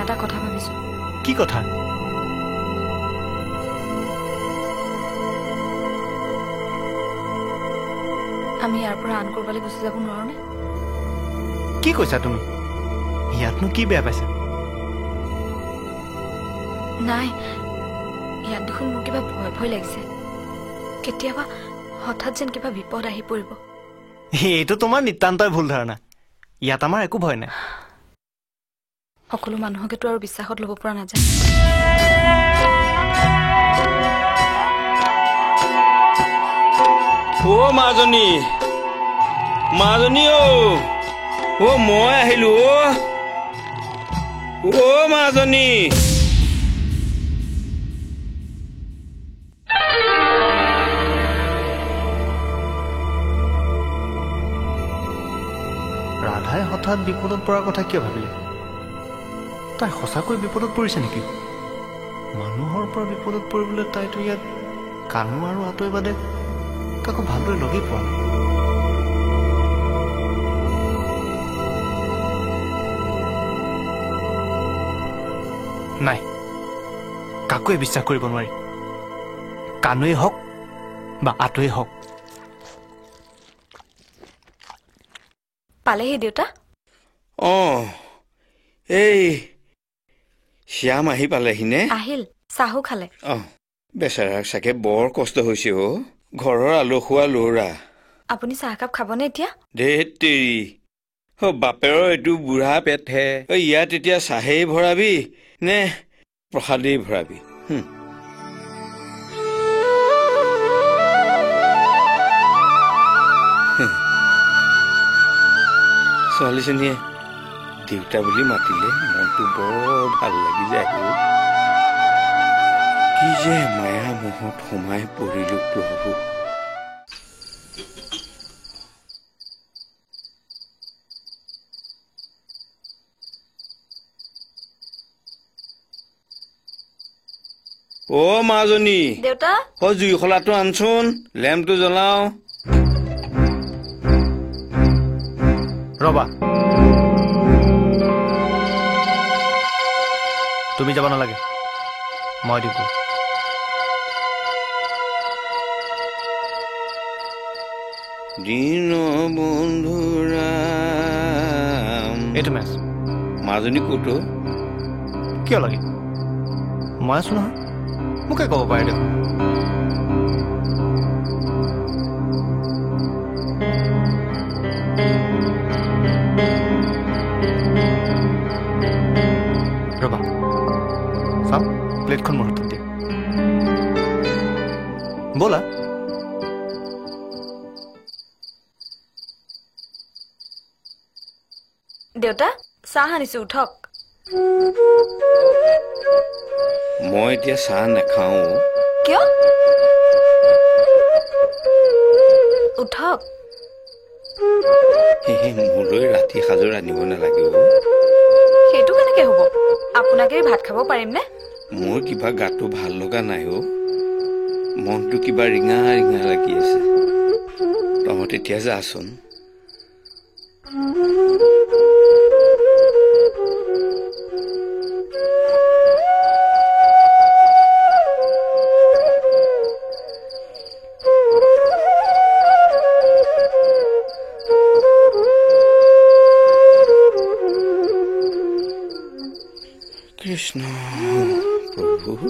এটা কথা ভাবিছো। কি কথা? আমি ইয়াৰ পৰা আন কৰবালৈ গুচি যাব নোৱাৰো নে? কি কৈছা তুমি? ইয়াতনো কি বেয়া পাইছা? নাই, ইয়াত দেখোন মোৰ কিবা ভয় ভয় লাগিছে। কেতিয়াবা হঠাৎ যেন কিবা বিপদ আহি পৰিব। এইটো তোমাৰ নিতান্তই ভুল ধাৰণা। ইয়াত আমাৰ একো ভয় নাই। সকলো মানুহকেতো আৰু বিশ্বাসত ল'ব পৰা নাযায়। অ' মাজনী, মাজনী অ' মই আহিলো অ' মাজনী। ৰাধাই হঠাৎ বিপদত পৰাৰ কথা কিয় ভাবিলে? তাই সঁচাকৈ বিপদত পৰিছে নেকি? মানুহৰ পৰা বিপদত পৰিবলৈ তাইতো ইয়াত কানু আৰু আঁতৈ বাদে কাকো ভালদৰে লগেই পোৱা নাই। কাকোৱে বিশ্বাস কৰিব নোৱাৰি, কানুৱেই হওক বা আঁতৈয়ে হওক। পালেহি দেউতা? এই শ্যাম আহি পালেহিনে? আহিল, চাহো খালে। বেচেৰাৰ চাগে বৰ কষ্ট হৈছে ঘৰৰ আলসুৱা ল'ৰা। আপুনি চাহ একাপ খাবনে এতিয়া? ধেৎ তেৰি, বাপেৰৰ এইটো বুঢ়া পেটহে। ইয়াত এতিয়া চাহেই ভৰাবি নে প্ৰসাদেই ভৰাবি? ছোৱালীজনীয়ে দেউতা বুলি মাতিলে মনটো বৰ ভাল লাগি যায়। কি যে মায়া মোহত সোমাই পৰিলো প্ৰভু। অ' মাজনী, দেউতা জুই শলাটো আনচোন, লেম্পটো জ্বলাও। ৰবা, তুমি যাব নালাগে, মই দিব। দিন বন্ধুৰাম। এইটো মেছ। মাজনী ক'তো? কিয় লাগে? মই আছো নহয়, মোকে ক'ব পাৰে দেখোন। ৰবা, চাওঁ প্লেটখন মোৰ হাতত দিয়া। ব'লা। দেউতা চাহ আনিছো, উঠক। মই এতিয়া চাহ নাখাওঁ। কিয়? উঠক। মোলৈ ৰাতি সাজৰ আনিব নালাগে। সেইটো কেনেকে হ'ব? আপোনাকে ভাত খাব পাৰিম নে? মোৰ কিবা গাটো ভাল লগা নাই মনটো কিবা ৰিঙা ৰিঙা লাগি আছে। তহঁত এতিয়া যাচোন। কৃষ্ণ প্ৰভু।